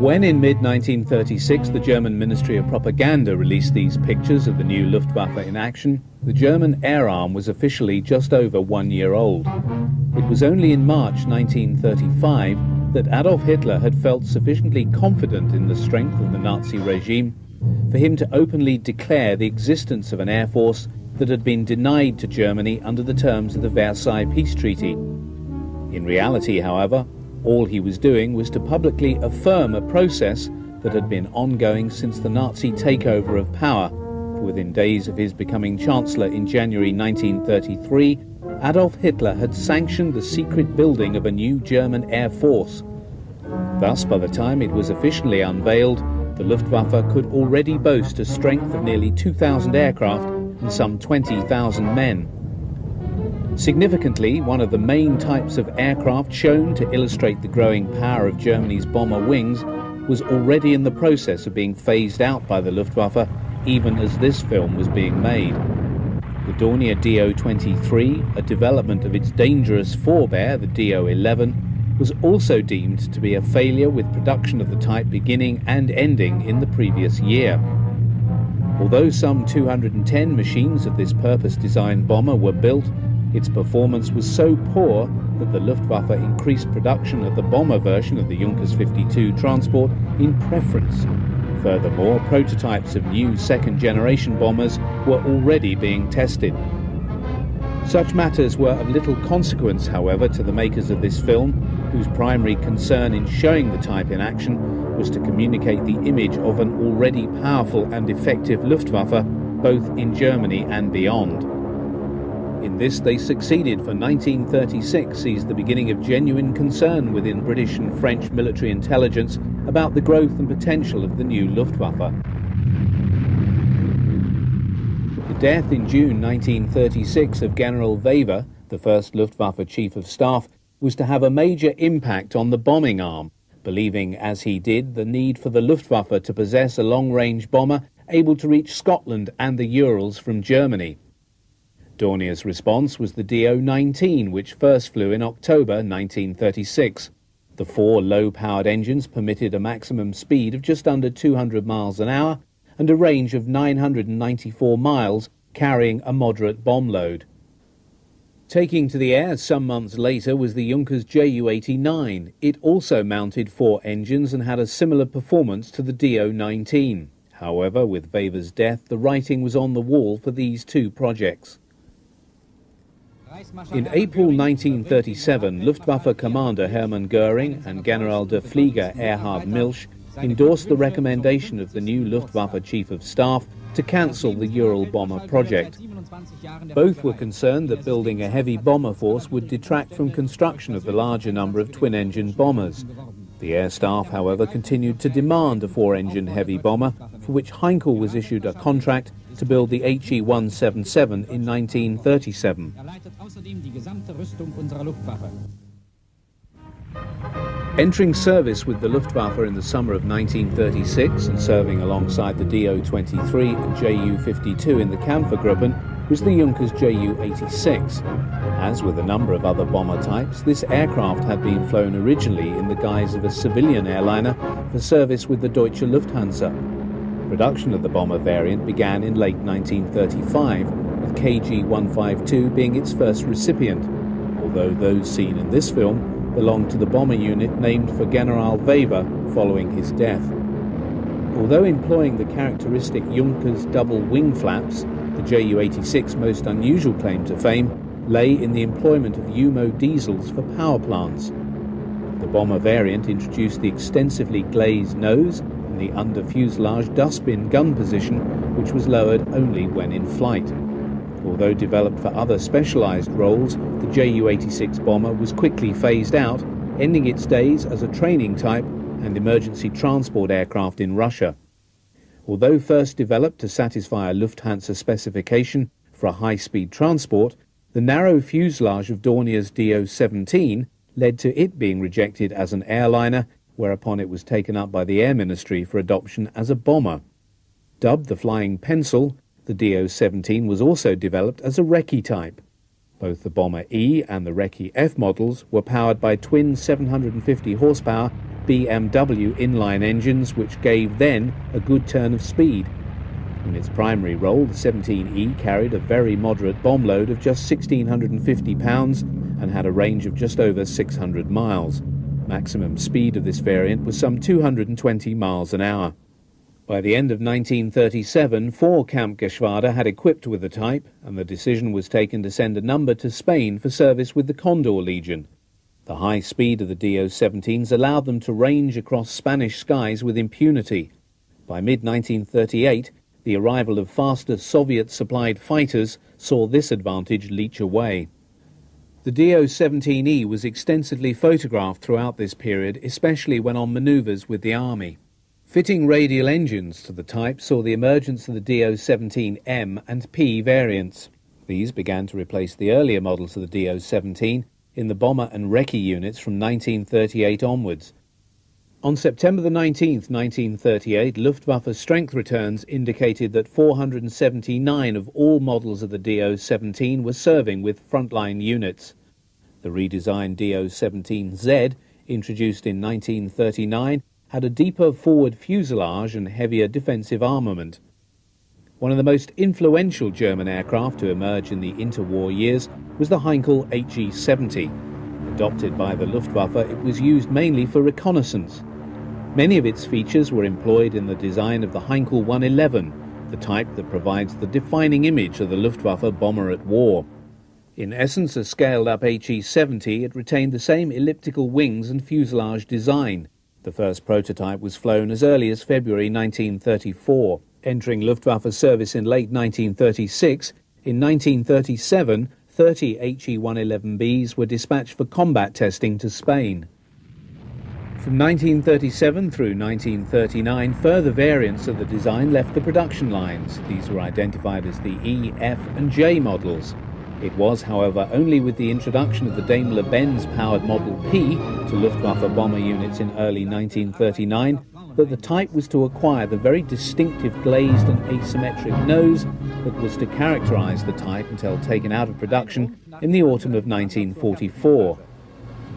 When in mid-1936 the German Ministry of Propaganda released these pictures of the new Luftwaffe in action, the German air arm was officially just over 1 year old. It was only in March 1935 that Adolf Hitler had felt sufficiently confident in the strength of the Nazi regime for him to openly declare the existence of an air force that had been denied to Germany under the terms of the Versailles Peace Treaty. In reality, however, all he was doing was to publicly affirm a process that had been ongoing since the Nazi takeover of power. For within days of his becoming Chancellor in January 1933, Adolf Hitler had sanctioned the secret building of a new German air force. Thus, by the time it was officially unveiled, the Luftwaffe could already boast a strength of nearly 2,000 aircraft and some 20,000 men. Significantly, one of the main types of aircraft shown to illustrate the growing power of Germany's bomber wings was already in the process of being phased out by the Luftwaffe, even as this film was being made. The Dornier Do-23, a development of its dangerous forebear, the Do-11, was also deemed to be a failure, with production of the type beginning and ending in the previous year. Although some 210 machines of this purpose-designed bomber were built, its performance was so poor that the Luftwaffe increased production of the bomber version of the Junkers 52 transport in preference. Furthermore, prototypes of new second-generation bombers were already being tested. Such matters were of little consequence, however, to the makers of this film, whose primary concern in showing the type in action was to communicate the image of an already powerful and effective Luftwaffe, both in Germany and beyond. In this they succeeded, for 1936 sees the beginning of genuine concern within British and French military intelligence about the growth and potential of the new Luftwaffe. The death in June 1936 of General Wever, the first Luftwaffe Chief of Staff, was to have a major impact on the bombing arm, believing, as he did, the need for the Luftwaffe to possess a long-range bomber able to reach Scotland and the Urals from Germany. Dornier's response was the Do-19, which first flew in October 1936. The four low-powered engines permitted a maximum speed of just under 200 miles an hour and a range of 994 miles, carrying a moderate bomb load. Taking to the air some months later was the Junkers Ju-89. It also mounted four engines and had a similar performance to the Do-19. However, with Wever's death, the writing was on the wall for these two projects. In April 1937, Luftwaffe Commander Hermann Göring and General der Flieger Erhard Milch endorsed the recommendation of the new Luftwaffe Chief of Staff to cancel the Ural bomber project. Both were concerned that building a heavy bomber force would detract from construction of the larger number of twin-engine bombers. The Air Staff, however, continued to demand a four-engine heavy bomber, for which Heinkel was issued a contract to build the He-177 in 1937. Entering service with the Luftwaffe in the summer of 1936 and serving alongside the Do-23 and Ju-52 in the Kampfergruppen was the Junkers Ju-86. As with a number of other bomber types, this aircraft had been flown originally in the guise of a civilian airliner for service with the Deutsche Lufthansa. Production of the bomber variant began in late 1935, with KG-152 being its first recipient, although those seen in this film belonged to the bomber unit named for General Wever following his death. Although employing the characteristic Junkers double wing flaps, the Ju-86's most unusual claim to fame lay in the employment of UMO diesels for power plants. The bomber variant introduced the extensively glazed nose and the under-fuselage dustbin gun position, which was lowered only when in flight. Although developed for other specialized roles, the Ju-86 bomber was quickly phased out, ending its days as a training type and emergency transport aircraft in Russia. Although first developed to satisfy a Lufthansa specification for a high-speed transport, the narrow fuselage of Dornier's Do-17 led to it being rejected as an airliner, whereupon it was taken up by the Air Ministry for adoption as a bomber. Dubbed the Flying Pencil, the Do-17 was also developed as a recce type. Both the Bomber E and the Recce F models were powered by twin 750 horsepower BMW inline engines, which gave then a good turn of speed. In its primary role, the 17E carried a very moderate bomb load of just 1,650 pounds and had a range of just over 600 miles. Maximum speed of this variant was some 220 miles an hour. By the end of 1937, 4 Kampfgeschwader had equipped with the type, and the decision was taken to send a number to Spain for service with the Condor Legion. The high speed of the Do-17s allowed them to range across Spanish skies with impunity. By mid-1938, the arrival of faster Soviet-supplied fighters saw this advantage leach away. The Do-17E was extensively photographed throughout this period, especially when on manoeuvres with the Army. Fitting radial engines to the type saw the emergence of the Do-17M and P variants. These began to replace the earlier models of the Do-17 in the bomber and recce units from 1938 onwards. On September 19, 1938, Luftwaffe strength returns indicated that 479 of all models of the Do-17 were serving with frontline units. The redesigned Do-17Z, introduced in 1939, had a deeper forward fuselage and heavier defensive armament. One of the most influential German aircraft to emerge in the interwar years was the Heinkel HE-70. Adopted by the Luftwaffe, it was used mainly for reconnaissance. Many of its features were employed in the design of the Heinkel 111, the type that provides the defining image of the Luftwaffe bomber at war. In essence a scaled-up HE-70, it retained the same elliptical wings and fuselage design. The first prototype was flown as early as February 1934. Entering Luftwaffe service in late 1936, in 1937, 30 HE-111Bs were dispatched for combat testing to Spain. From 1937 through 1939, further variants of the design left the production lines. These were identified as the E, F and J models. It was, however, only with the introduction of the Daimler-Benz powered Model P to Luftwaffe bomber units in early 1939 that the type was to acquire the very distinctive glazed and asymmetric nose that was to characterize the type until taken out of production in the autumn of 1944.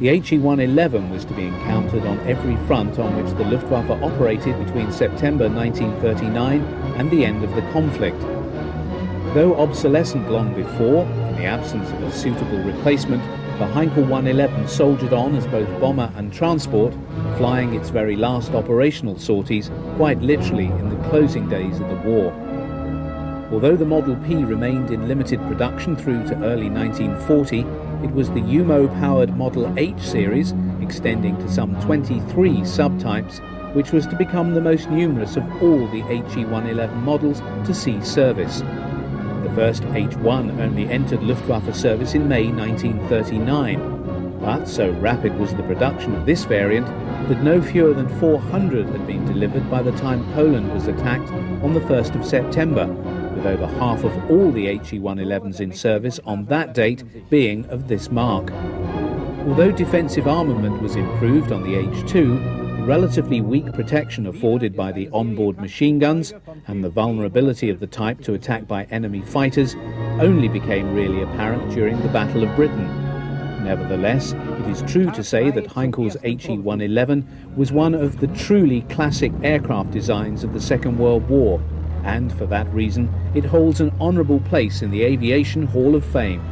The HE-111 was to be encountered on every front on which the Luftwaffe operated between September 1939 and the end of the conflict. Though obsolescent long before, in the absence of a suitable replacement, the Heinkel 111 soldiered on as both bomber and transport, flying its very last operational sorties quite literally in the closing days of the war. Although the Model P remained in limited production through to early 1940, it was the UMO-powered Model H series, extending to some 23 subtypes, which was to become the most numerous of all the HE-111 models to see service. The first H1 only entered Luftwaffe service in May 1939, but so rapid was the production of this variant that no fewer than 400 had been delivered by the time Poland was attacked on the 1st of September, with over half of all the HE-111s in service on that date being of this mark. Although defensive armament was improved on the H2, the relatively weak protection afforded by the onboard machine guns and the vulnerability of the type to attack by enemy fighters only became really apparent during the Battle of Britain. Nevertheless, it is true to say that Heinkel's HE-111 was one of the truly classic aircraft designs of the Second World War, and for that reason it holds an honourable place in the Aviation Hall of Fame.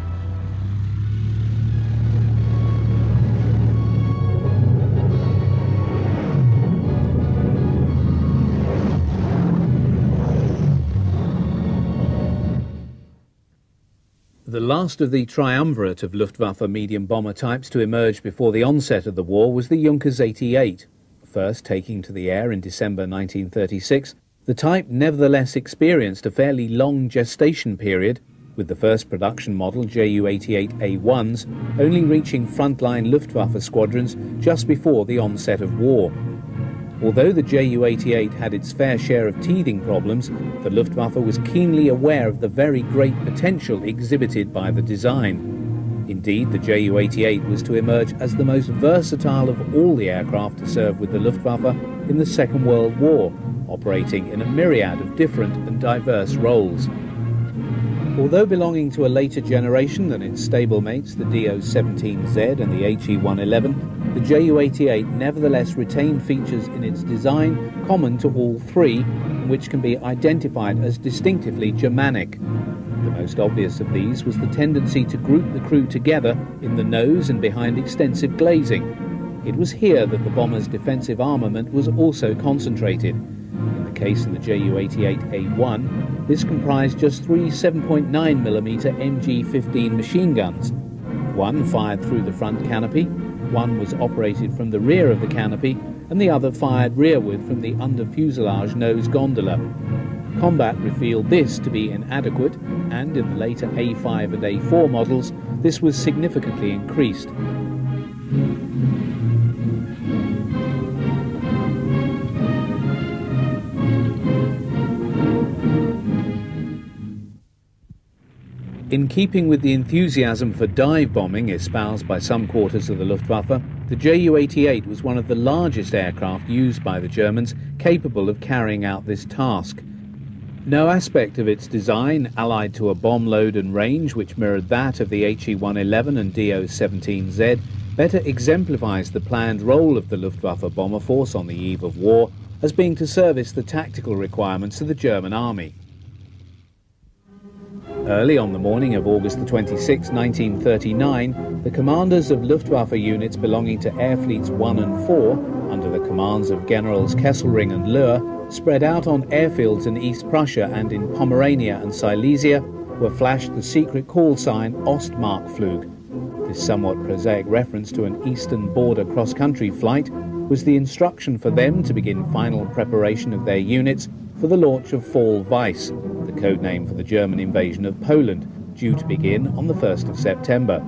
The last of the triumvirate of Luftwaffe medium bomber types to emerge before the onset of the war was the Junkers 88. First taking to the air in December 1936, the type nevertheless experienced a fairly long gestation period, with the first production model Ju-88A1s only reaching frontline Luftwaffe squadrons just before the onset of war. Although the Ju-88 had its fair share of teething problems, the Luftwaffe was keenly aware of the very great potential exhibited by the design. Indeed, the Ju-88 was to emerge as the most versatile of all the aircraft to serve with the Luftwaffe in the Second World War, operating in a myriad of different and diverse roles. Although belonging to a later generation than its stablemates, the Do-17Z and the HE-111, the Ju-88 nevertheless retained features in its design common to all three, and which can be identified as distinctively Germanic. The most obvious of these was the tendency to group the crew together in the nose and behind extensive glazing. It was here that the bomber's defensive armament was also concentrated. In the case of the Ju-88A1, this comprised just three 7.9mm MG-15 machine guns. One fired through the front canopy, one was operated from the rear of the canopy, and the other fired rearward from the under-fuselage nose gondola. Combat revealed this to be inadequate, and in the later A5 and A4 models, this was significantly increased. In keeping with the enthusiasm for dive bombing espoused by some quarters of the Luftwaffe, the Ju-88 was one of the largest aircraft used by the Germans capable of carrying out this task. No aspect of its design, allied to a bomb load and range which mirrored that of the HE-111 and Do-17Z, better exemplifies the planned role of the Luftwaffe bomber force on the eve of war as being to service the tactical requirements of the German army. Early on the morning of August 26, 1939, the commanders of Luftwaffe units belonging to Air Fleets 1 and 4, under the commands of Generals Kesselring and Löhr, spread out on airfields in East Prussia and in Pomerania and Silesia, were flashed the secret call sign Ostmarkflug. This somewhat prosaic reference to an eastern border cross-country flight was the instruction for them to begin final preparation of their units for the launch of Fall Weiss, the code name for the German invasion of Poland, due to begin on the 1st of September.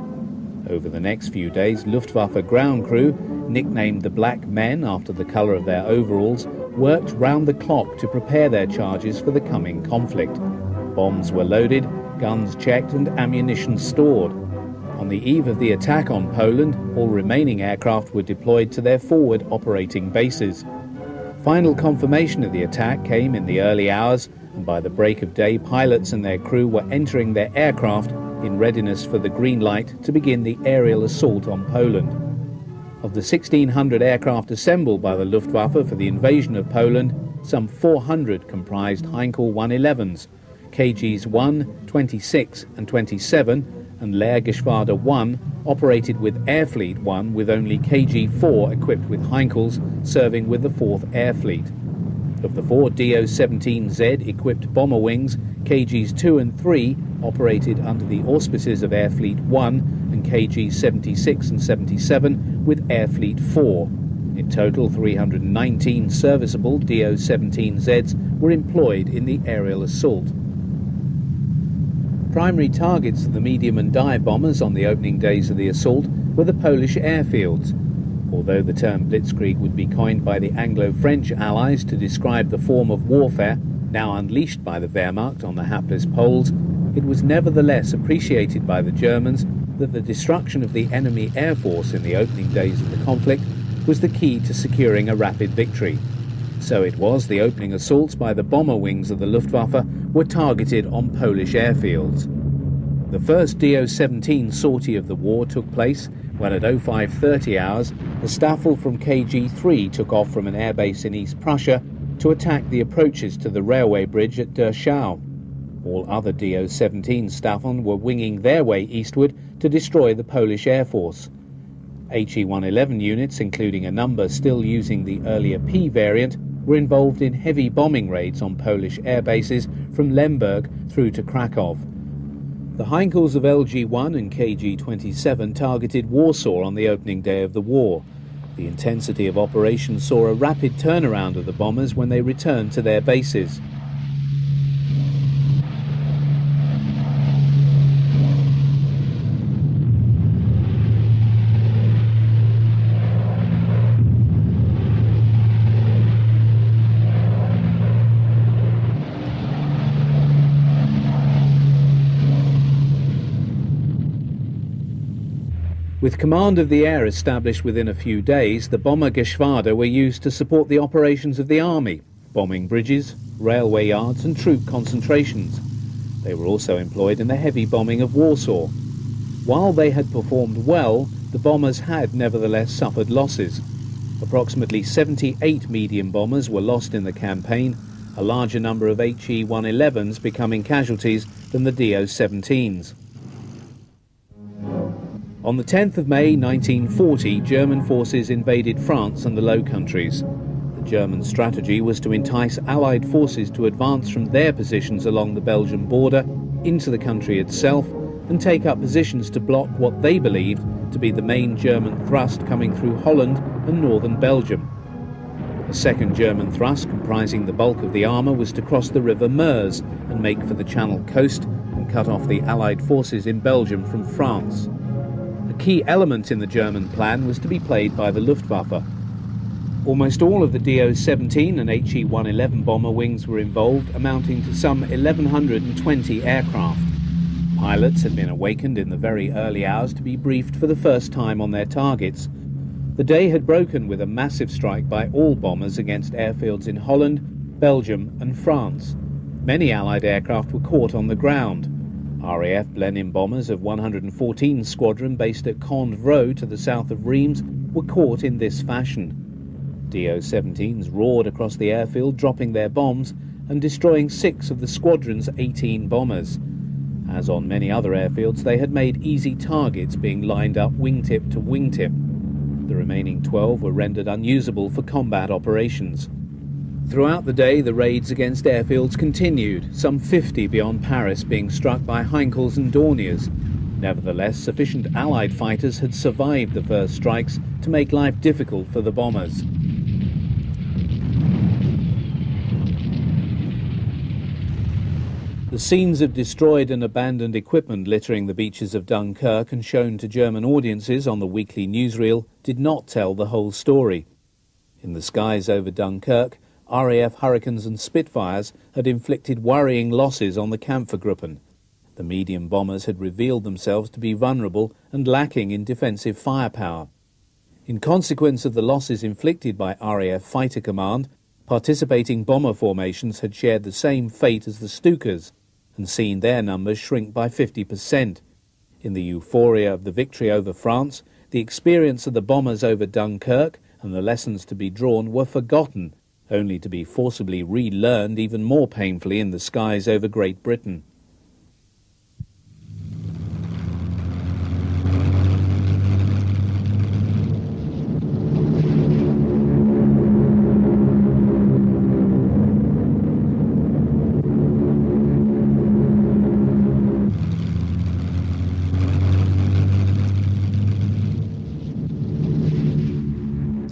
Over the next few days, Luftwaffe ground crew, nicknamed the Black Men after the colour of their overalls, worked round the clock to prepare their charges for the coming conflict. Bombs were loaded, guns checked and ammunition stored. On the eve of the attack on Poland, all remaining aircraft were deployed to their forward operating bases. Final confirmation of the attack came in the early hours, and by the break of day, pilots and their crew were entering their aircraft in readiness for the green light to begin the aerial assault on Poland. Of the 1,600 aircraft assembled by the Luftwaffe for the invasion of Poland, some 400 comprised Heinkel 111s, KGs 1, 26 and 27, and Lehrgeschwader 1 operated with Air Fleet 1 with only KG-4 equipped with Heinkels serving with the 4th Air Fleet. Of the 4 Do-17Z equipped bomber wings, KGs 2 and 3 operated under the auspices of Air Fleet 1 and KGs 76 and 77 with Air Fleet 4. In total, 319 serviceable Do-17Zs were employed in the aerial assault. Primary targets of the medium and dive bombers on the opening days of the assault were the Polish airfields. Although the term blitzkrieg would be coined by the Anglo-French allies to describe the form of warfare now unleashed by the Wehrmacht on the hapless Poles, it was nevertheless appreciated by the Germans that the destruction of the enemy air force in the opening days of the conflict was the key to securing a rapid victory. So it was the opening assaults by the bomber wings of the Luftwaffe were targeted on Polish airfields. The first Do-17 sortie of the war took place when at 05:30 hours the Staffel from KG-3 took off from an airbase in East Prussia to attack the approaches to the railway bridge at Dachau. All other Do-17 Staffeln were winging their way eastward to destroy the Polish air force. HE-111 units, including a number still using the earlier P variant, were involved in heavy bombing raids on Polish air bases from Lemberg through to Krakow. The Heinkels of LG-1 and KG-27 targeted Warsaw on the opening day of the war. The intensity of operations saw a rapid turnaround of the bombers when they returned to their bases. With command of the air established within a few days, the bomber Geschwader were used to support the operations of the army, bombing bridges, railway yards and troop concentrations. They were also employed in the heavy bombing of Warsaw. While they had performed well, the bombers had nevertheless suffered losses. Approximately 78 medium bombers were lost in the campaign, a larger number of HE-111s becoming casualties than the DO-17s. On the 10th of May 1940, German forces invaded France and the Low Countries. The German strategy was to entice Allied forces to advance from their positions along the Belgian border into the country itself and take up positions to block what they believed to be the main German thrust coming through Holland and northern Belgium. A second German thrust, comprising the bulk of the armour, was to cross the river Meuse and make for the Channel coast and cut off the Allied forces in Belgium from France. A key element in the German plan was to be played by the Luftwaffe. Almost all of the DO-17 and HE-111 bomber wings were involved, amounting to some 1,120 aircraft. Pilots had been awakened in the very early hours to be briefed for the first time on their targets. The day had broken with a massive strike by all bombers against airfields in Holland, Belgium and France. Many Allied aircraft were caught on the ground. RAF Blenheim bombers of 114 Squadron based at Condvaux to the south of Reims were caught in this fashion. DO-17s roared across the airfield, dropping their bombs and destroying 6 of the squadron's 18 bombers. As on many other airfields, they had made easy targets, being lined up wingtip to wingtip. The remaining 12 were rendered unusable for combat operations. Throughout the day, the raids against airfields continued, some 50 beyond Paris being struck by Heinkels and Dorniers. Nevertheless, sufficient Allied fighters had survived the first strikes to make life difficult for the bombers. The scenes of destroyed and abandoned equipment littering the beaches of Dunkirk and shown to German audiences on the weekly newsreel did not tell the whole story. In the skies over Dunkirk, RAF Hurricanes and Spitfires had inflicted worrying losses on the Kampfergruppen. The medium bombers had revealed themselves to be vulnerable and lacking in defensive firepower. In consequence of the losses inflicted by RAF Fighter Command, participating bomber formations had shared the same fate as the Stukas and seen their numbers shrink by 50%. In the euphoria of the victory over France, the experience of the bombers over Dunkirk and the lessons to be drawn were forgotten, only to be forcibly relearned even more painfully in the skies over Great Britain.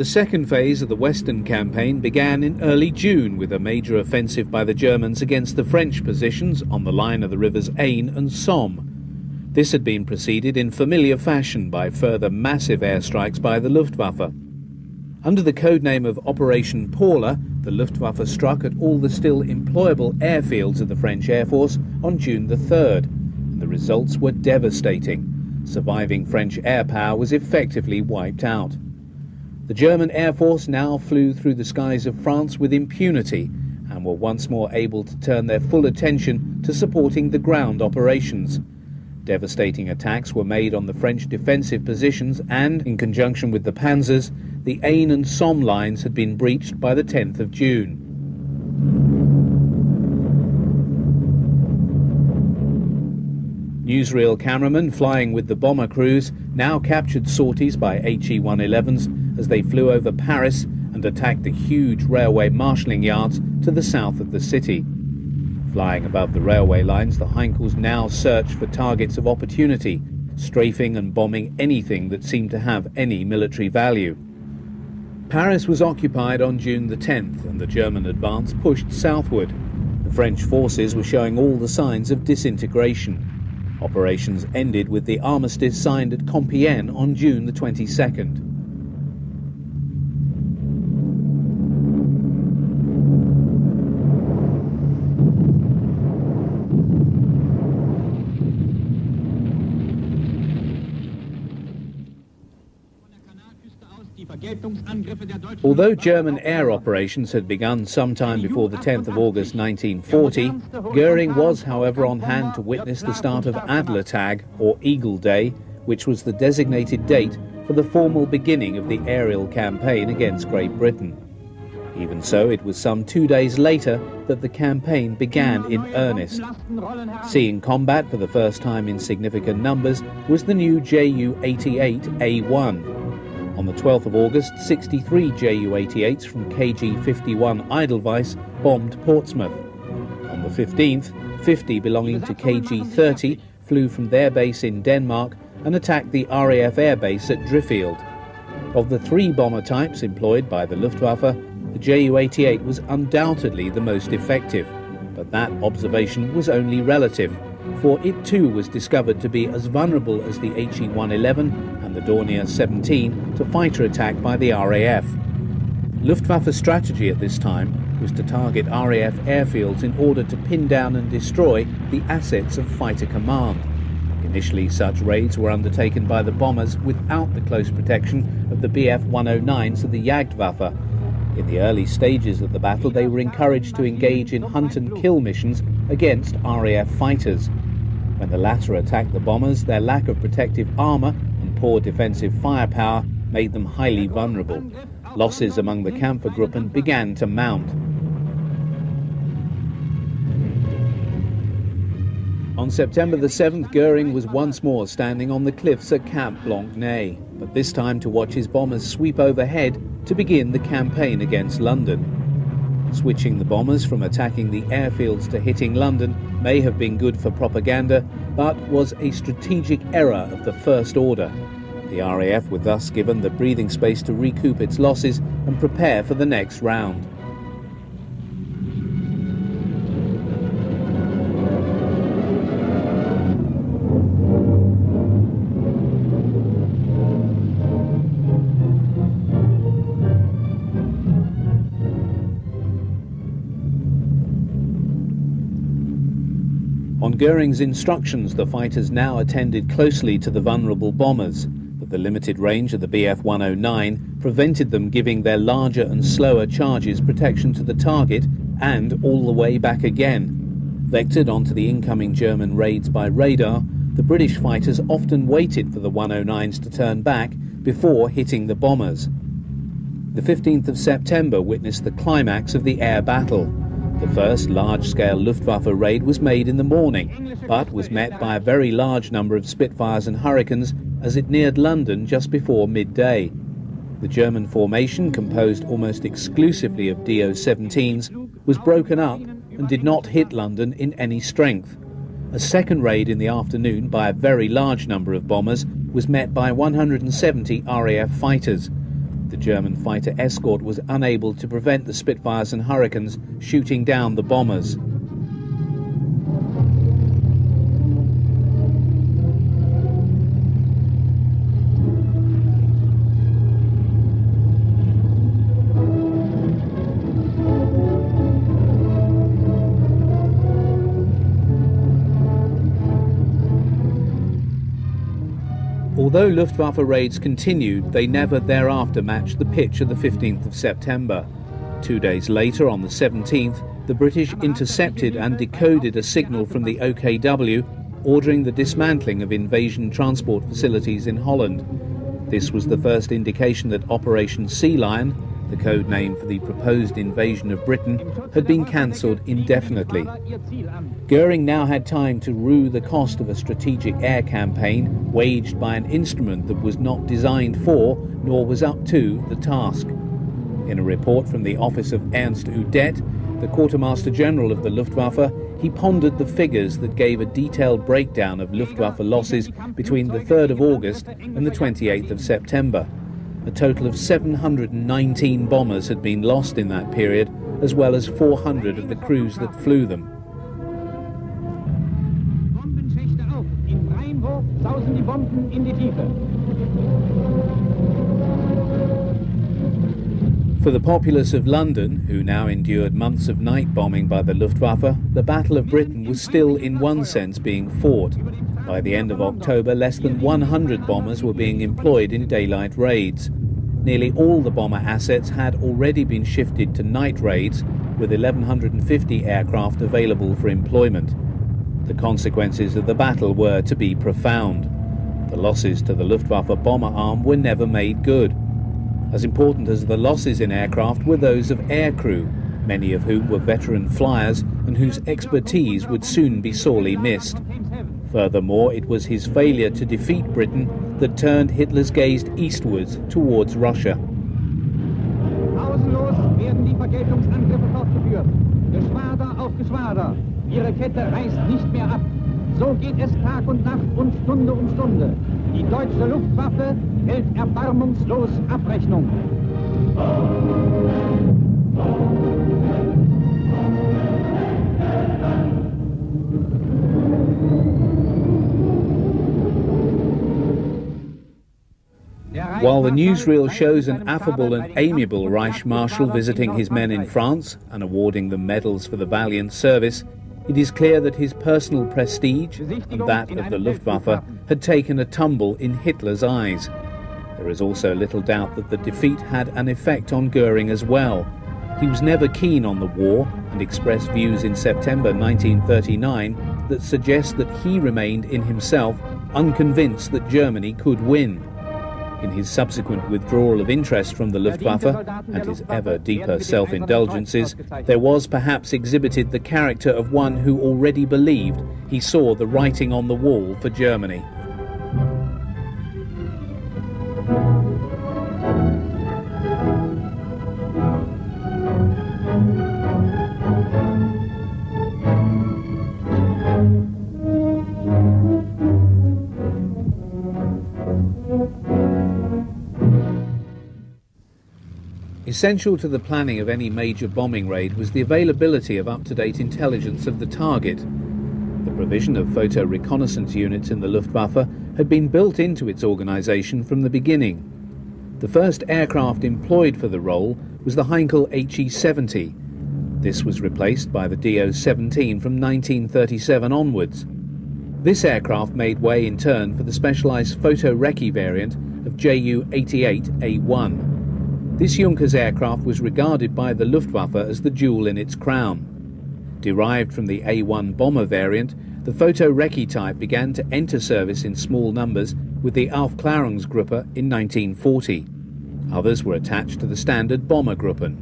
The second phase of the Western campaign began in early June with a major offensive by the Germans against the French positions on the line of the rivers Aisne and Somme. This had been preceded in familiar fashion by further massive airstrikes by the Luftwaffe. Under the codename of Operation Paula, the Luftwaffe struck at all the still employable airfields of the French Air Force on June the 3rd, and the results were devastating. Surviving French air power was effectively wiped out. The German Air Force now flew through the skies of France with impunity and were once more able to turn their full attention to supporting the ground operations. Devastating attacks were made on the French defensive positions and, in conjunction with the panzers, the Aisne and Somme lines had been breached by the 10th of June. Newsreel cameramen flying with the bomber crews now captured sorties by HE-111s as they flew over Paris and attacked the huge railway marshalling yards to the south of the city. Flying above the railway lines, the Heinkels now searched for targets of opportunity, strafing and bombing anything that seemed to have any military value. Paris was occupied on June the 10th and the German advance pushed southward. The French forces were showing all the signs of disintegration. Operations ended with the armistice signed at Compiègne on June the 22nd. Die Although German air operations had begun sometime before the 10th of August 1940, Goering was, however, on hand to witness the start of Adlertag, or Eagle Day, which was the designated date for the formal beginning of the aerial campaign against Great Britain. Even so, it was some 2 days later that the campaign began in earnest. Seeing combat for the first time in significant numbers was the new Ju-88A1. On the 12th of August, 63 Ju-88s from KG-51 Edelweiss bombed Portsmouth. On the 15th, 50 belonging to KG-30 flew from their base in Denmark and attacked the RAF airbase at Driffield. Of the 3 bomber types employed by the Luftwaffe, the Ju-88 was undoubtedly the most effective, but that observation was only relative, for it too was discovered to be as vulnerable as the HE-111 and the Dornier 17 to fighter attack by the RAF. Luftwaffe strategy at this time was to target RAF airfields in order to pin down and destroy the assets of fighter command. Initially, such raids were undertaken by the bombers without the close protection of the Bf-109s of the Jagdwaffe. In the early stages of the battle, they were encouraged to engage in hunt and kill missions against RAF fighters. When the latter attacked the bombers, their lack of protective armour and poor defensive firepower made them highly vulnerable. Losses among the Kampfergruppen began to mount. On September the 7th, Goering was once more standing on the cliffs at Camp Blanc-Ney, but this time to watch his bombers sweep overhead to begin the campaign against London. Switching the bombers from attacking the airfields to hitting London may have been good for propaganda, but was a strategic error of the first order. The RAF were thus given the breathing space to recoup its losses and prepare for the next round. On Goering's instructions, the fighters now attended closely to the vulnerable bombers, but the limited range of the Bf-109 prevented them giving their larger and slower charges protection to the target and all the way back again. Vectored onto the incoming German raids by radar, the British fighters often waited for the 109s to turn back before hitting the bombers. The 15th of September witnessed the climax of the air battle. The first large-scale Luftwaffe raid was made in the morning, but was met by a very large number of Spitfires and Hurricanes as it neared London just before midday. The German formation, composed almost exclusively of Do-17s, was broken up and did not hit London in any strength. A second raid in the afternoon by a very large number of bombers was met by 170 RAF fighters. The German fighter escort was unable to prevent the Spitfires and Hurricanes shooting down the bombers. Although Luftwaffe raids continued, they never thereafter matched the pitch of the 15th of September. 2 days later, on the 17th, the British intercepted and decoded a signal from the OKW ordering the dismantling of invasion transport facilities in Holland. This was the first indication that Operation Sea Lion, the code name for the proposed invasion of Britain, had been cancelled indefinitely. Goering now had time to rue the cost of a strategic air campaign waged by an instrument that was not designed for, nor was up to, the task. In a report from the office of Ernst Udet, the Quartermaster General of the Luftwaffe, he pondered the figures that gave a detailed breakdown of Luftwaffe losses between the 3rd of August and the 28th of September. A total of 719 bombers had been lost in that period, as well as 400 of the crews that flew them. For the populace of London, who now endured months of night bombing by the Luftwaffe, the Battle of Britain was still in one sense being fought. By the end of October, less than 100 bombers were being employed in daylight raids. nearly all the bomber assets had already been shifted to night raids, with 1,150 aircraft available for employment. The consequences of the battle were to be profound. The losses to the Luftwaffe bomber arm were never made good. As important as the losses in aircraft were those of aircrew, many of whom were veteran flyers and whose expertise would soon be sorely missed. Furthermore, it was his failure to defeat Britain that turned Hitler's gaze eastwards towards Russia. Pausenlos werden die Vergeltungsangriffe fortgeführt. Geschwader auf Geschwader. Ihre Kette reißt nicht mehr ab. So geht es Tag und Nacht und Stunde um Stunde. Die deutsche Luftwaffe hält erbarmungslos Abrechnung. While the newsreel shows an affable and amiable Reich Marshal visiting his men in France and awarding them medals for the valiant service, it is clear that his personal prestige and that of the Luftwaffe had taken a tumble in Hitler's eyes. There is also little doubt that the defeat had an effect on Goering as well. He was never keen on the war and expressed views in September 1939 that suggest that he remained in himself unconvinced that Germany could win. In his subsequent withdrawal of interest from the Luftwaffe and his ever deeper self-indulgences, there was perhaps exhibited the character of one who already believed he saw the writing on the wall for Germany. Essential to the planning of any major bombing raid was the availability of up-to-date intelligence of the target. The provision of photo reconnaissance units in the Luftwaffe had been built into its organisation from the beginning. The first aircraft employed for the role was the Heinkel HE-70. This was replaced by the Do-17 from 1937 onwards. This aircraft made way in turn for the specialised photo recce variant of Ju-88A1. This Junkers aircraft was regarded by the Luftwaffe as the jewel in its crown. Derived from the A1 bomber variant, the photo recce type began to enter service in small numbers with the Aufklärungsgruppe in 1940. Others were attached to the standard Bombergruppen.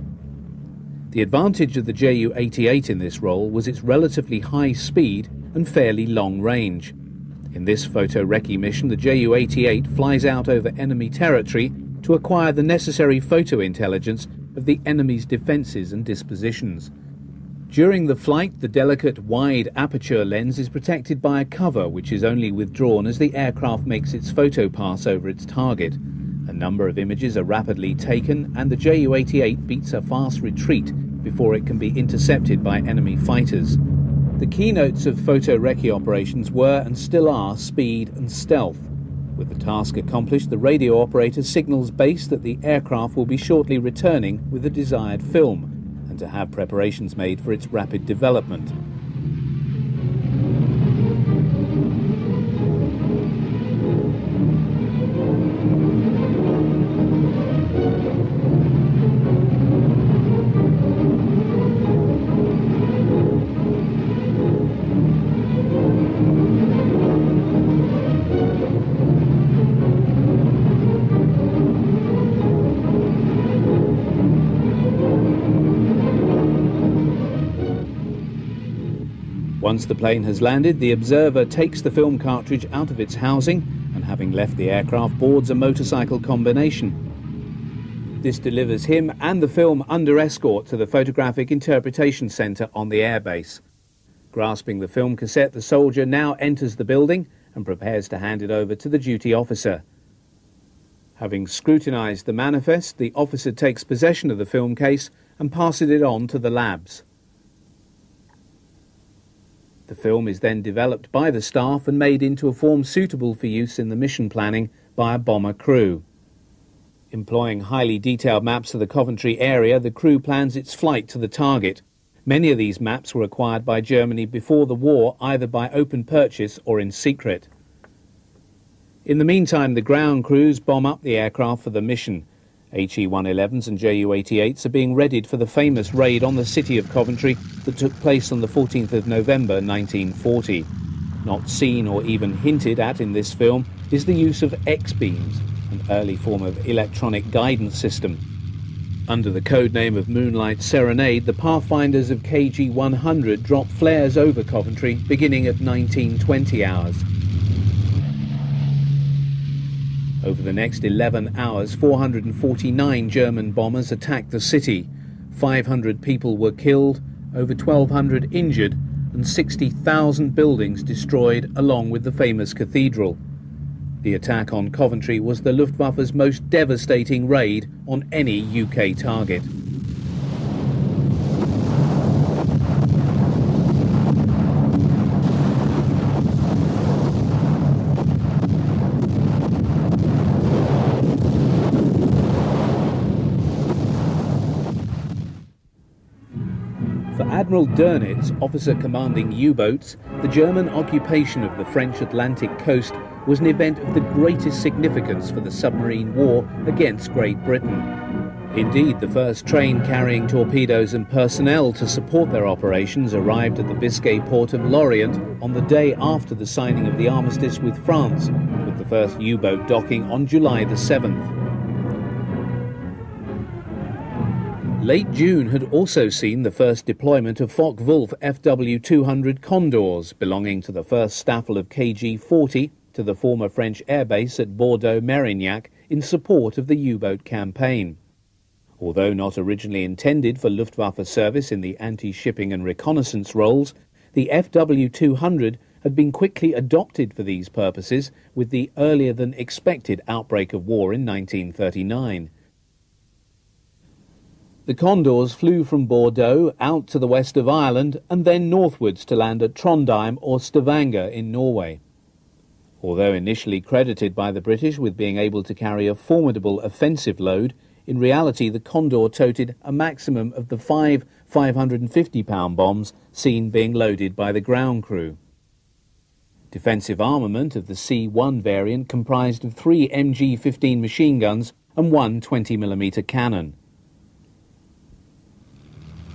The advantage of the Ju-88 in this role was its relatively high speed and fairly long range. In this photo recce mission, the Ju-88 flies out over enemy territory to acquire the necessary photo intelligence of the enemy's defences and dispositions. During the flight, the delicate wide aperture lens is protected by a cover which is only withdrawn as the aircraft makes its photo pass over its target. A number of images are rapidly taken and the Ju-88 beats a fast retreat before it can be intercepted by enemy fighters. The keynotes of photo recce operations were and still are speed and stealth. With the task accomplished, the radio operator signals base that the aircraft will be shortly returning with the desired film, and to have preparations made for its rapid development. Once the plane has landed, the observer takes the film cartridge out of its housing and, having left the aircraft, boards a motorcycle combination. This delivers him and the film under escort to the Photographic Interpretation Centre on the airbase. Grasping the film cassette, the soldier now enters the building and prepares to hand it over to the duty officer. Having scrutinised the manifest, the officer takes possession of the film case and passes it on to the labs. The film is then developed by the staff and made into a form suitable for use in the mission planning by a bomber crew. Employing highly detailed maps of the Coventry area, the crew plans its flight to the target. Many of these maps were acquired by Germany before the war, either by open purchase or in secret. In the meantime, the ground crews bomb up the aircraft for the mission. HE-111s and Ju-88s are being readied for the famous raid on the city of Coventry that took place on the 14th of November 1940. Not seen or even hinted at in this film is the use of X-beams, an early form of electronic guidance system. Under the code name of Moonlight Serenade, the pathfinders of KG-100 dropped flares over Coventry beginning at 1920 hours. Over the next 11 hours, 449 German bombers attacked the city. 500 people were killed, over 1,200 injured, and 60,000 buildings destroyed, along with the famous cathedral. The attack on Coventry was the Luftwaffe's most devastating raid on any UK target. For Admiral Dönitz, officer commanding U-boats, the German occupation of the French Atlantic coast was an event of the greatest significance for the submarine war against Great Britain. Indeed, the first train carrying torpedoes and personnel to support their operations arrived at the Biscay port of Lorient on the day after the signing of the armistice with France, with the first U-boat docking on July the 7th. Late June had also seen the first deployment of Focke-Wulf FW-200 Condors, belonging to the first staffel of KG-40, to the former French airbase at Bordeaux-Merignac in support of the U-boat campaign. Although not originally intended for Luftwaffe service in the anti-shipping and reconnaissance roles, the FW-200 had been quickly adopted for these purposes with the earlier-than-expected outbreak of war in 1939. The Condors flew from Bordeaux out to the west of Ireland and then northwards to land at Trondheim or Stavanger in Norway. Although initially credited by the British with being able to carry a formidable offensive load, in reality the Condor toted a maximum of the 5 550-pound bombs seen being loaded by the ground crew. Defensive armament of the C-1 variant comprised of 3 MG-15 machine guns and 1 20mm cannon.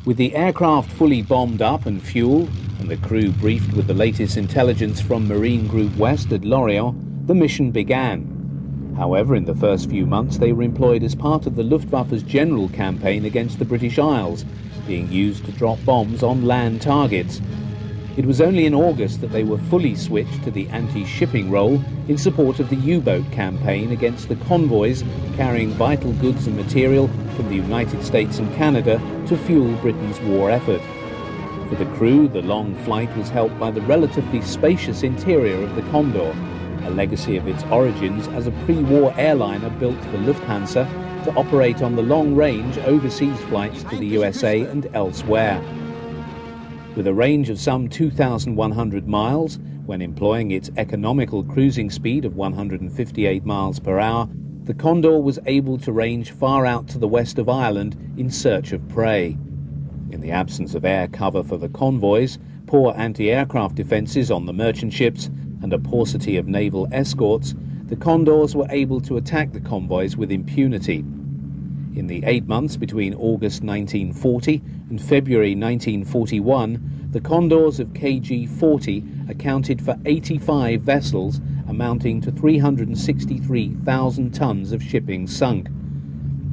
With the aircraft fully bombed up and fueled, and the crew briefed with the latest intelligence from Marine Group West at Lorient, the mission began. However, in the first few months they were employed as part of the Luftwaffe's general campaign against the British Isles, being used to drop bombs on land targets. It was only in August that they were fully switched to the anti-shipping role in support of the U-boat campaign against the convoys carrying vital goods and material from the United States and Canada to fuel Britain's war effort. For the crew, the long flight was helped by the relatively spacious interior of the Condor, a legacy of its origins as a pre-war airliner built for Lufthansa to operate on the long-range overseas flights to the USA and elsewhere. With a range of some 2,100 miles, when employing its economical cruising speed of 158 miles per hour, the Condor was able to range far out to the west of Ireland in search of prey. In the absence of air cover for the convoys, poor anti-aircraft defences on the merchant ships, and a paucity of naval escorts, the Condors were able to attack the convoys with impunity. In the 8 months between August 1940 and February 1941, the Condors of KG-40 accounted for 85 vessels, amounting to 363,000 tons of shipping sunk.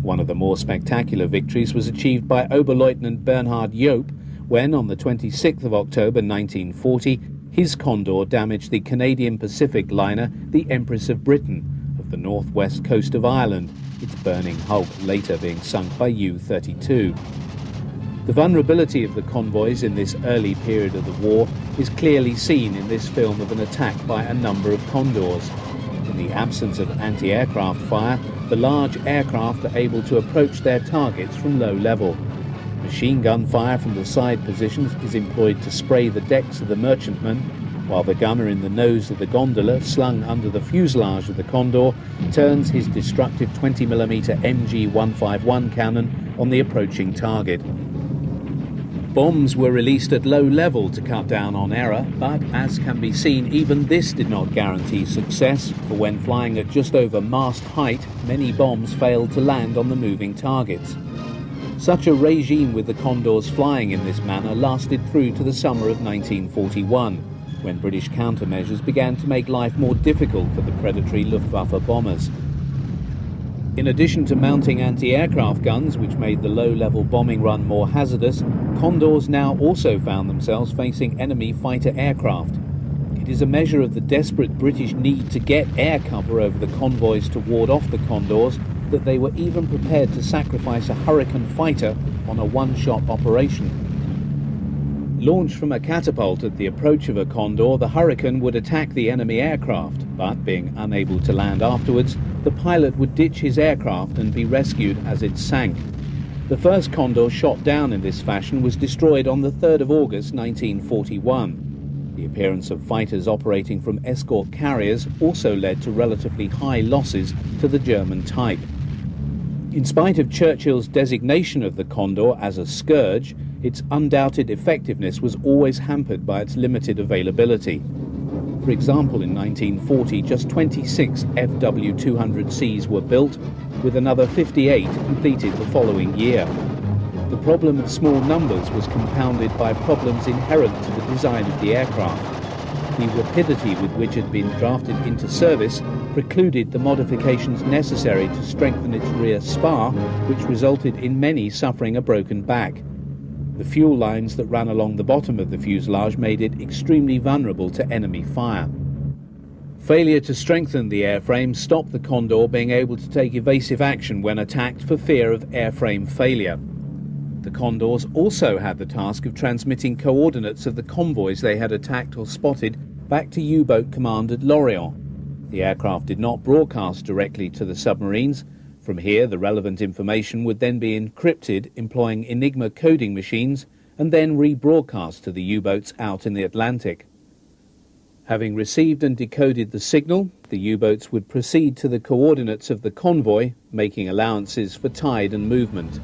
One of the more spectacular victories was achieved by Oberleutnant Bernhard Joop when, on the 26th of October 1940, his Condor damaged the Canadian Pacific liner, the Empress of Britain, of the northwest coast of Ireland, its burning hulk later being sunk by U-32. The vulnerability of the convoys in this early period of the war is clearly seen in this film of an attack by a number of Condors. In the absence of anti-aircraft fire, the large aircraft are able to approach their targets from low level. Machine gun fire from the side positions is employed to spray the decks of the merchantman, while the gunner in the nose of the gondola, slung under the fuselage of the Condor, turns his destructive 20mm MG-151 cannon on the approaching target. Bombs were released at low level to cut down on error, but as can be seen, even this did not guarantee success, for when flying at just over mast height, many bombs failed to land on the moving targets. Such a regime with the Condors flying in this manner lasted through to the summer of 1941, when British countermeasures began to make life more difficult for the predatory Luftwaffe bombers. In addition to mounting anti-aircraft guns, which made the low-level bombing run more hazardous, Condors now also found themselves facing enemy fighter aircraft. It is a measure of the desperate British need to get air cover over the convoys to ward off the Condors that they were even prepared to sacrifice a Hurricane fighter on a one-shot operation. Launched from a catapult at the approach of a Condor, the Hurricane would attack the enemy aircraft, but being unable to land afterwards, the pilot would ditch his aircraft and be rescued as it sank. The first Condor shot down in this fashion was destroyed on the 3rd of August 1941. The appearance of fighters operating from escort carriers also led to relatively high losses to the German type. In spite of Churchill's designation of the Condor as a scourge, its undoubted effectiveness was always hampered by its limited availability. For example, in 1940, just 26 FW-200Cs were built, with another 58 completed the following year. The problem of small numbers was compounded by problems inherent to the design of the aircraft. The rapidity with which it had been drafted into service precluded the modifications necessary to strengthen its rear spar, which resulted in many suffering a broken back. The fuel lines that ran along the bottom of the fuselage made it extremely vulnerable to enemy fire. Failure to strengthen the airframe stopped the Condor being able to take evasive action when attacked for fear of airframe failure. The Condors also had the task of transmitting coordinates of the convoys they had attacked or spotted back to U-boat command at Lorient. The aircraft did not broadcast directly to the submarines. From here, the relevant information would then be encrypted employing Enigma coding machines and then rebroadcast to the U-boats out in the Atlantic. Having received and decoded the signal, the U-boats would proceed to the coordinates of the convoy, making allowances for tide and movement.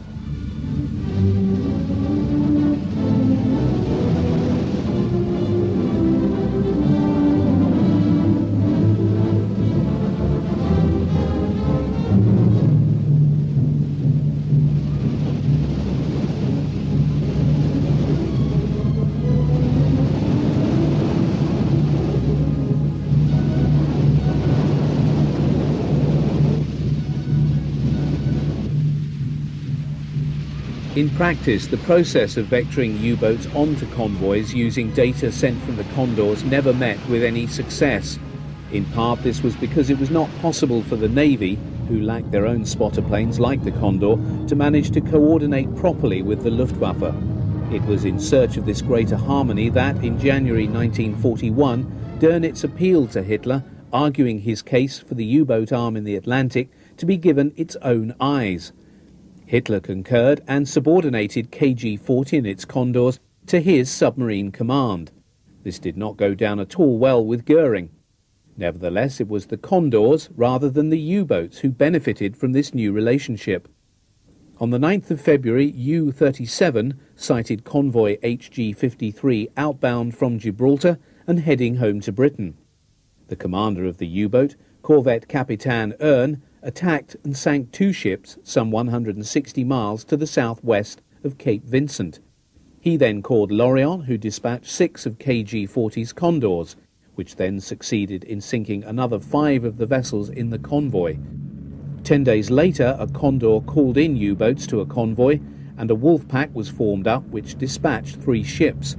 In practice, the process of vectoring U-boats onto convoys using data sent from the Condors never met with any success. In part, this was because it was not possible for the Navy, who lacked their own spotter planes like the Condor, to manage to coordinate properly with the Luftwaffe. It was in search of this greater harmony that, in January 1941, Dönitz appealed to Hitler, arguing his case for the U-boat arm in the Atlantic to be given its own eyes. Hitler concurred and subordinated KG-40 and its Condors to his submarine command. This did not go down at all well with Goering. Nevertheless, it was the Condors rather than the U-boats who benefited from this new relationship. On the 9th of February, U-37 sighted convoy HG-53 outbound from Gibraltar and heading home to Britain. The commander of the U-boat, Corvette Capitaine Erne, attacked and sank two ships some 160 miles to the southwest of Cape Vincent. He then called Lorient, who dispatched 6 of KG-40's Condors, which then succeeded in sinking another 5 of the vessels in the convoy. 10 days later, a Condor called in U-boats to a convoy, and a wolf pack was formed up which dispatched 3 ships,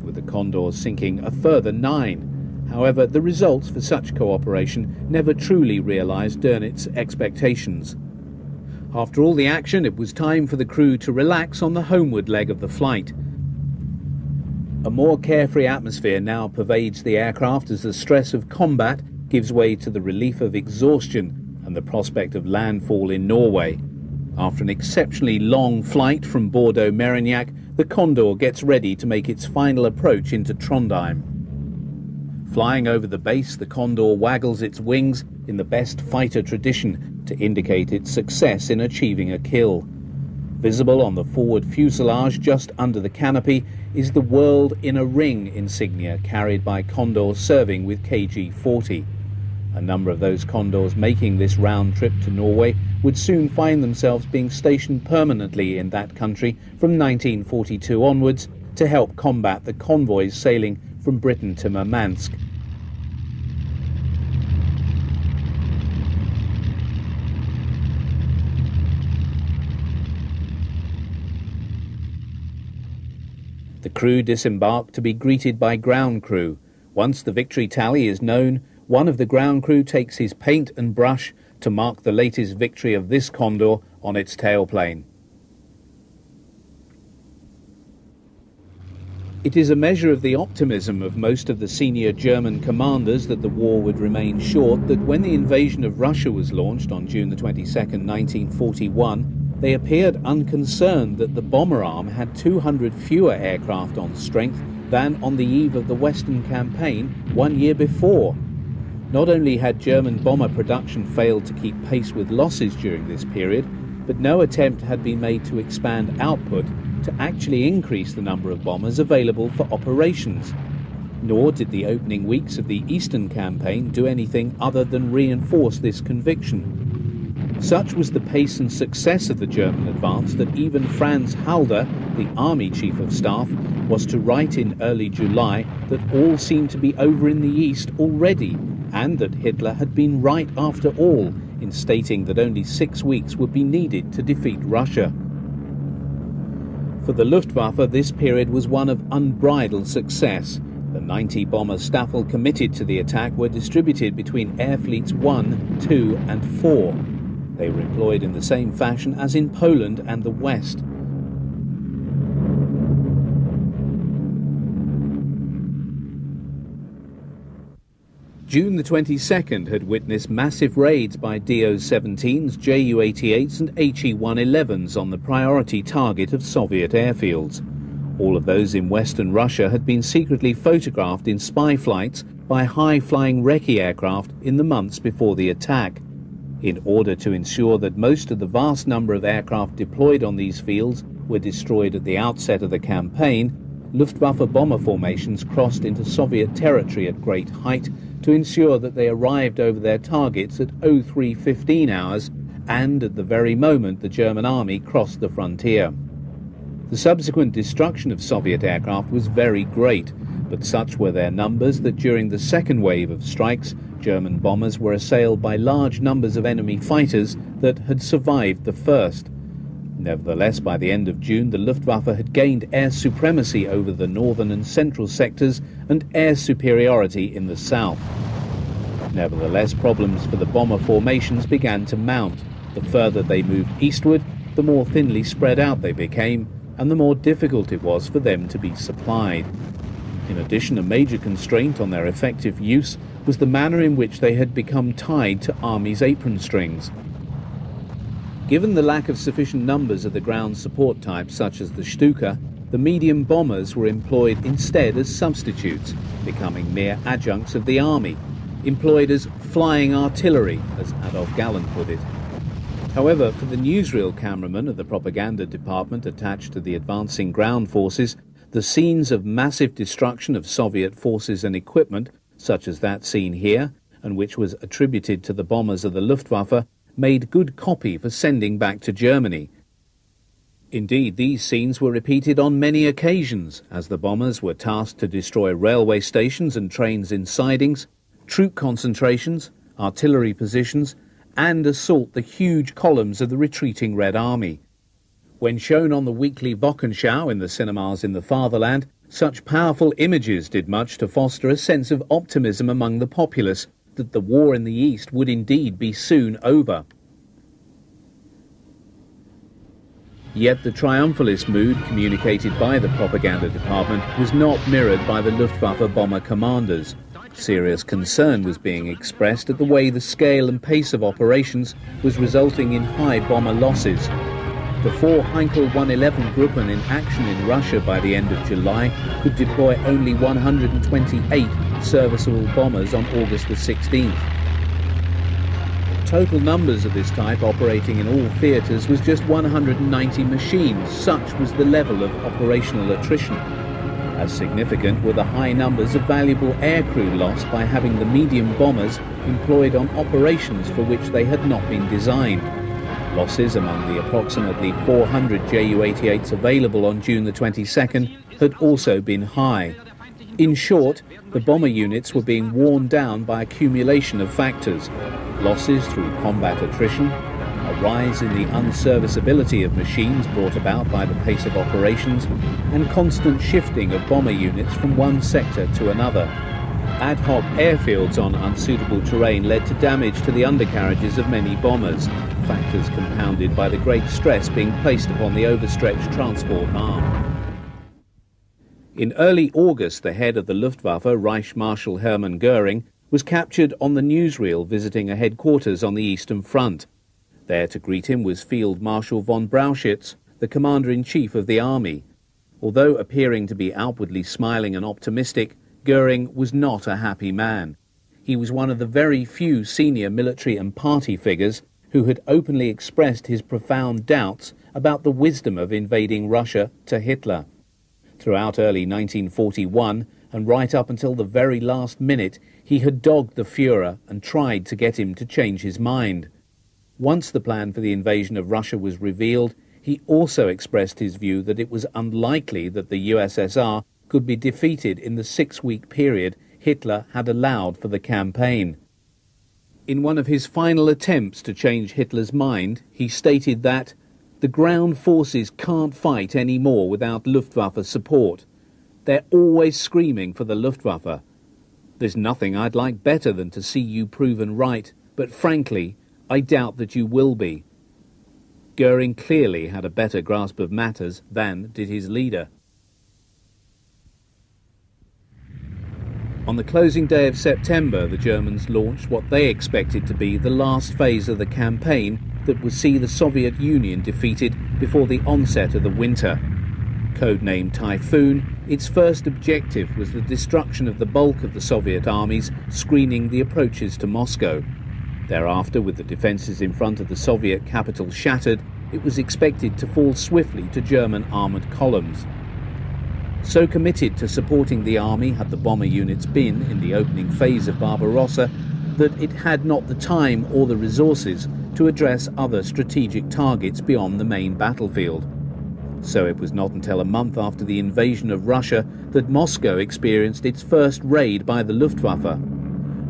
with the Condors sinking a further 9. However, the results for such cooperation never truly realized Dönitz's expectations. After all the action, it was time for the crew to relax on the homeward leg of the flight. A more carefree atmosphere now pervades the aircraft as the stress of combat gives way to the relief of exhaustion and the prospect of landfall in Norway. After an exceptionally long flight from Bordeaux-Merignac, the Condor gets ready to make its final approach into Trondheim. Flying over the base, the Condor waggles its wings in the best fighter tradition to indicate its success in achieving a kill. Visible on the forward fuselage just under the canopy is the World in a Ring insignia carried by Condors serving with KG-40. A number of those Condors making this round trip to Norway would soon find themselves being stationed permanently in that country from 1942 onwards to help combat the convoys sailing from Britain to Murmansk. The crew disembarked to be greeted by ground crew. Once the victory tally is known, one of the ground crew takes his paint and brush to mark the latest victory of this Condor on its tailplane. It is a measure of the optimism of most of the senior German commanders that the war would remain short that when the invasion of Russia was launched on June the 22nd, 1941, they appeared unconcerned that the bomber arm had 200 fewer aircraft on strength than on the eve of the Western campaign 1 year before. Not only had German bomber production failed to keep pace with losses during this period, but no attempt had been made to expand output to actually increase the number of bombers available for operations. Nor did the opening weeks of the Eastern campaign do anything other than reinforce this conviction. Such was the pace and success of the German advance that even Franz Halder, the Army Chief of Staff, was to write in early July that all seemed to be over in the East already, and that Hitler had been right after all in stating that only 6 weeks would be needed to defeat Russia. For the Luftwaffe, this period was one of unbridled success. The 90 bombers Staffel committed to the attack were distributed between Air Fleets 1, 2 and 4. They were employed in the same fashion as in Poland and the West. June the 22nd had witnessed massive raids by DO-17s, Ju-88s and He-111s on the priority target of Soviet airfields. All of those in Western Russia had been secretly photographed in spy flights by high-flying Recce aircraft in the months before the attack. In order to ensure that most of the vast number of aircraft deployed on these fields were destroyed at the outset of the campaign, Luftwaffe bomber formations crossed into Soviet territory at great height to ensure that they arrived over their targets at 03:15 hours and at the very moment the German army crossed the frontier. The subsequent destruction of Soviet aircraft was very great, but such were their numbers that during the second wave of strikes, German bombers were assailed by large numbers of enemy fighters that had survived the first. Nevertheless, by the end of June, the Luftwaffe had gained air supremacy over the northern and central sectors and air superiority in the south. Nevertheless, problems for the bomber formations began to mount. The further they moved eastward, the more thinly spread out they became, and the more difficult it was for them to be supplied. In addition, a major constraint on their effective use was the manner in which they had become tied to armies' apron strings. Given the lack of sufficient numbers of the ground support types such as the Stuka, the medium bombers were employed instead as substitutes, becoming mere adjuncts of the army, employed as flying artillery, as Adolf Galland put it. However, for the newsreel cameraman of the propaganda department attached to the advancing ground forces, the scenes of massive destruction of Soviet forces and equipment, such as that seen here, and which was attributed to the bombers of the Luftwaffe, made good copy for sending back to Germany. Indeed, these scenes were repeated on many occasions, as the bombers were tasked to destroy railway stations and trains in sidings, troop concentrations, artillery positions, and assault the huge columns of the retreating Red Army. When shown on the weekly Wochenschau in the cinemas in the fatherland, such powerful images did much to foster a sense of optimism among the populace that the war in the East would indeed be soon over. Yet the triumphalist mood communicated by the propaganda department was not mirrored by the Luftwaffe bomber commanders. Serious concern was being expressed at the way the scale and pace of operations was resulting in high bomber losses. The 4 Heinkel 111 Gruppen in action in Russia by the end of July could deploy only 128 serviceable bombers on August the 16th. total numbers of this type operating in all theatres was just 190 machines. Such was the level of operational attrition. As significant were the high numbers of valuable aircrew lost by having the medium bombers employed on operations for which they had not been designed. Losses among the approximately 400 Ju-88s available on June the 22nd had also been high. In short, the bomber units were being worn down by accumulation of factors: losses through combat attrition, a rise in the unserviceability of machines brought about by the pace of operations, and constant shifting of bomber units from one sector to another. Ad hoc airfields on unsuitable terrain led to damage to the undercarriages of many bombers, factors compounded by the great stress being placed upon the overstretched transport arm. In early August, the head of the Luftwaffe, Reich Marshal Hermann Göring, was captured on the newsreel visiting a headquarters on the Eastern Front. There to greet him was Field Marshal von Brauchitsch, the Commander-in-Chief of the Army. Although appearing to be outwardly smiling and optimistic, Göring was not a happy man. He was one of the very few senior military and party figures who had openly expressed his profound doubts about the wisdom of invading Russia to Hitler. Throughout early 1941, and right up until the very last minute, he had dogged the Führer and tried to get him to change his mind. Once the plan for the invasion of Russia was revealed, he also expressed his view that it was unlikely that the USSR could be defeated in the 6-week period Hitler had allowed for the campaign. In one of his final attempts to change Hitler's mind, he stated that the ground forces can't fight any more without Luftwaffe support. They're always screaming for the Luftwaffe. There's nothing I'd like better than to see you proven right, but frankly, I doubt that you will be. Göring clearly had a better grasp of matters than did his leader. On the closing day of September, the Germans launched what they expected to be the last phase of the campaign that would see the Soviet Union defeated before the onset of the winter. Codenamed Typhoon, its first objective was the destruction of the bulk of the Soviet armies screening the approaches to Moscow. Thereafter, with the defences in front of the Soviet capital shattered, it was expected to fall swiftly to German armoured columns. So committed to supporting the army had the bomber units been in the opening phase of Barbarossa that it had not the time or the resources to address other strategic targets beyond the main battlefield. So it was not until a month after the invasion of Russia that Moscow experienced its first raid by the Luftwaffe.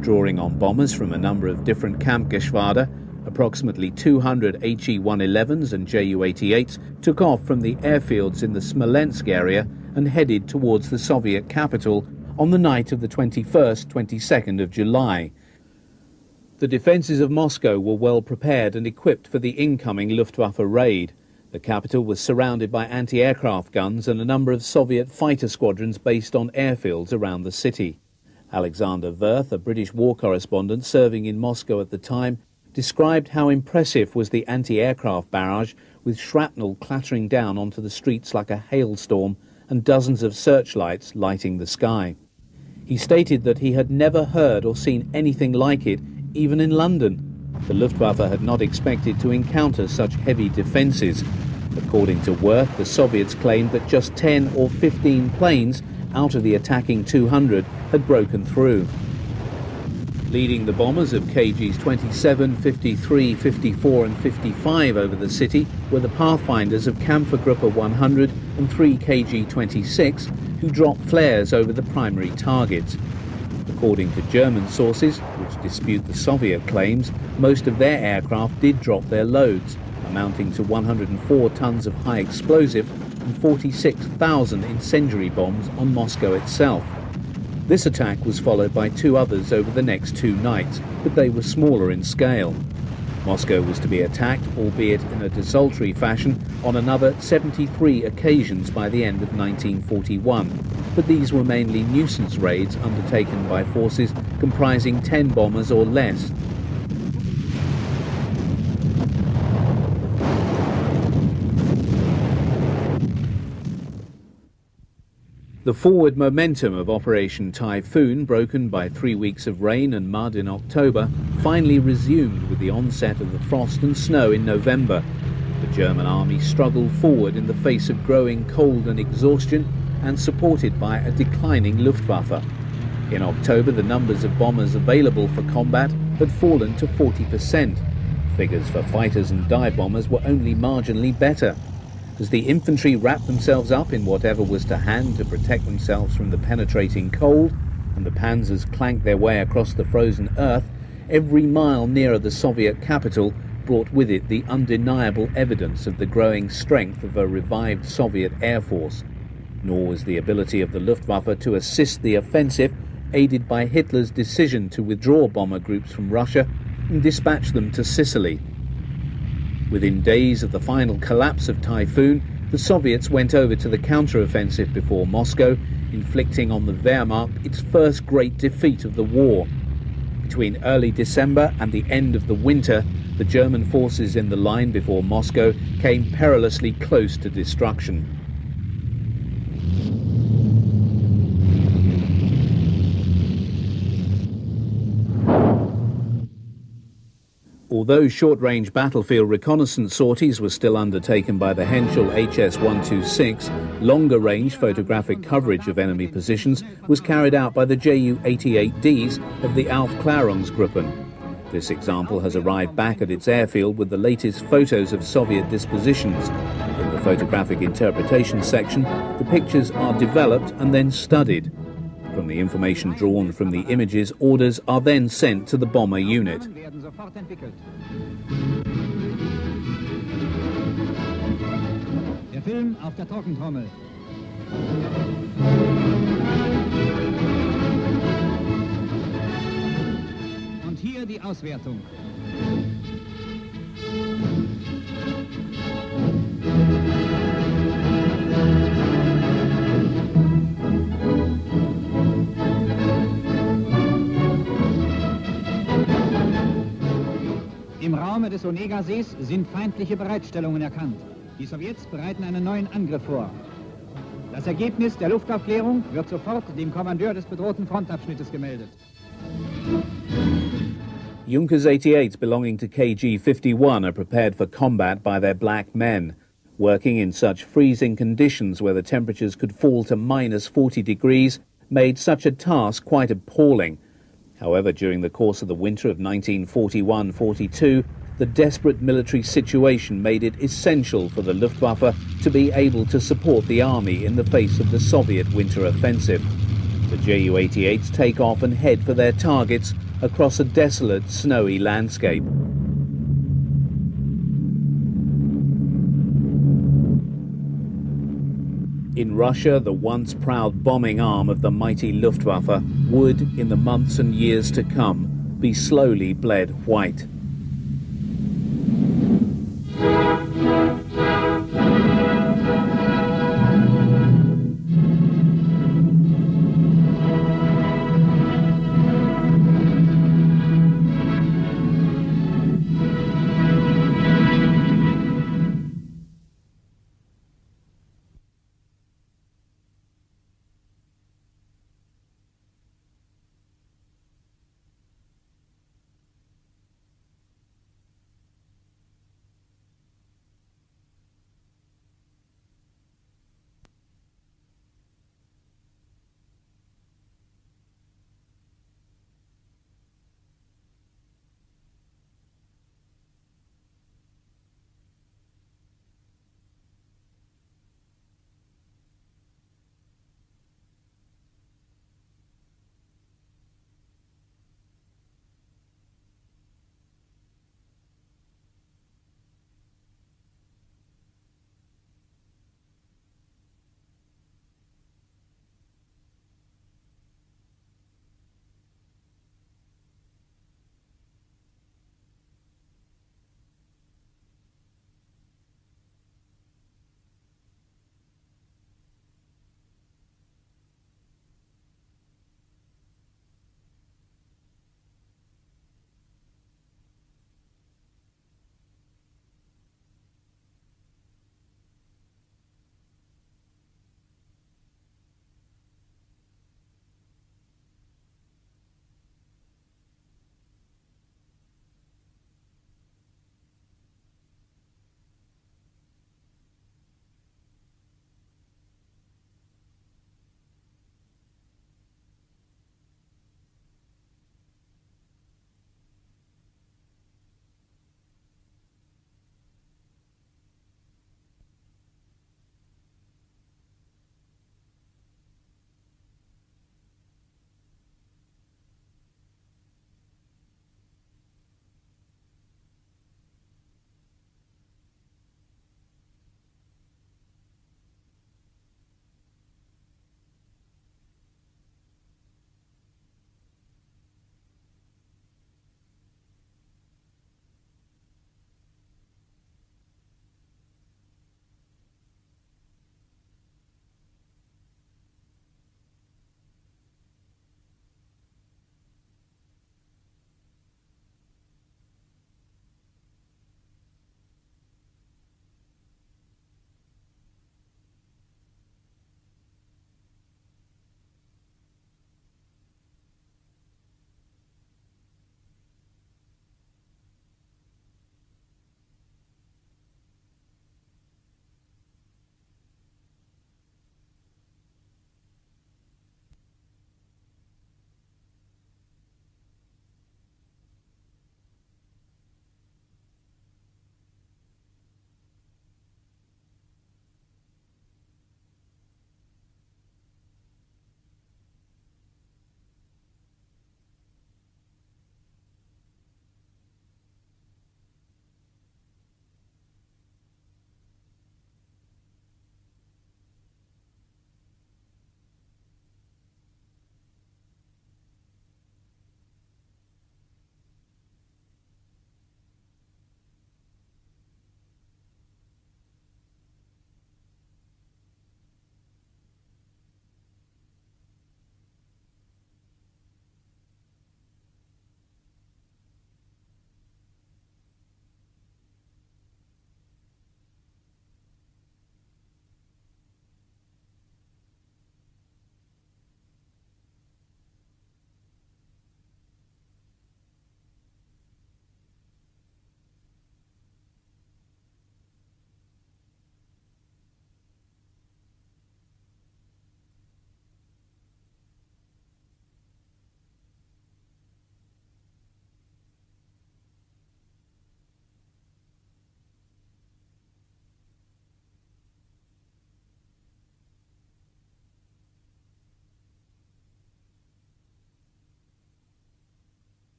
Drawing on bombers from a number of different Kampfgeschwader, approximately 200 He-111s and Ju-88s took off from the airfields in the Smolensk area and headed towards the Soviet capital on the night of the 21st-22nd of July. The defences of Moscow were well prepared and equipped for the incoming Luftwaffe raid. The capital was surrounded by anti-aircraft guns and a number of Soviet fighter squadrons based on airfields around the city. Alexander Wirth, a British war correspondent serving in Moscow at the time, described how impressive was the anti-aircraft barrage, with shrapnel clattering down onto the streets like a hailstorm and dozens of searchlights lighting the sky. He stated that he had never heard or seen anything like it, even in London. The Luftwaffe had not expected to encounter such heavy defences. According to Wirth, the Soviets claimed that just 10 or 15 planes out of the attacking 200 had broken through. Leading the bombers of KGs 27, 53, 54 and 55 over the city were the Pathfinders of Kampfergruppe 100 and 3 KG-26, who dropped flares over the primary targets. According to German sources, which dispute the Soviet claims, most of their aircraft did drop their loads, amounting to 104 tons of high explosive and 46,000 incendiary bombs on Moscow itself. This attack was followed by 2 others over the next 2 nights, but they were smaller in scale. Moscow was to be attacked, albeit in a desultory fashion, on another 73 occasions by the end of 1941, but these were mainly nuisance raids undertaken by forces comprising 10 bombers or less. The forward momentum of Operation Typhoon, broken by 3 weeks of rain and mud in October, finally resumed with the onset of the frost and snow in November. The German army struggled forward in the face of growing cold and exhaustion, and supported by a declining Luftwaffe. In October, the numbers of bombers available for combat had fallen to 40%. Figures for fighters and dive bombers were only marginally better. As the infantry wrapped themselves up in whatever was to hand to protect themselves from the penetrating cold, and the panzers clanked their way across the frozen earth, every mile nearer the Soviet capital brought with it the undeniable evidence of the growing strength of a revived Soviet air force. Nor was the ability of the Luftwaffe to assist the offensive aided by Hitler's decision to withdraw bomber groups from Russia and dispatch them to Sicily. Within days of the final collapse of Typhoon, the Soviets went over to the counter-offensive before Moscow, inflicting on the Wehrmacht its first great defeat of the war. Between early December and the end of the winter, the German forces in the line before Moscow came perilously close to destruction. Although short-range battlefield reconnaissance sorties were still undertaken by the Henschel HS-126, longer-range photographic coverage of enemy positions was carried out by the Ju-88Ds of the Aufklärungsgruppen. This example has arrived back at its airfield with the latest photos of Soviet dispositions. In the photographic interpretation section, the pictures are developed and then studied. From the information drawn from the images, orders are then sent to the bomber unit. Der Film auf der Trockentrommel. Und hier die Auswertung. Im Raume des Onegasees sind feindliche Bereitstellungen erkannt. Die Sowjets bereiten einen neuen Angriff vor. Das Ergebnis der Luftaufklärung wird sofort dem Kommandeur des bedrohten Frontabschnittes gemeldet. Junkers 88s belonging to KG 51 are prepared for combat by their black men. Working in such freezing conditions where the temperatures could fall to minus 40 degrees made such a task quite appalling. However, during the course of the winter of 1941-42, the desperate military situation made it essential for the Luftwaffe to be able to support the army in the face of the Soviet winter offensive. The Ju-88s take off and head for their targets across a desolate, snowy landscape. In Russia, the once proud bombing arm of the mighty Luftwaffe would, in the months and years to come, be slowly bled white.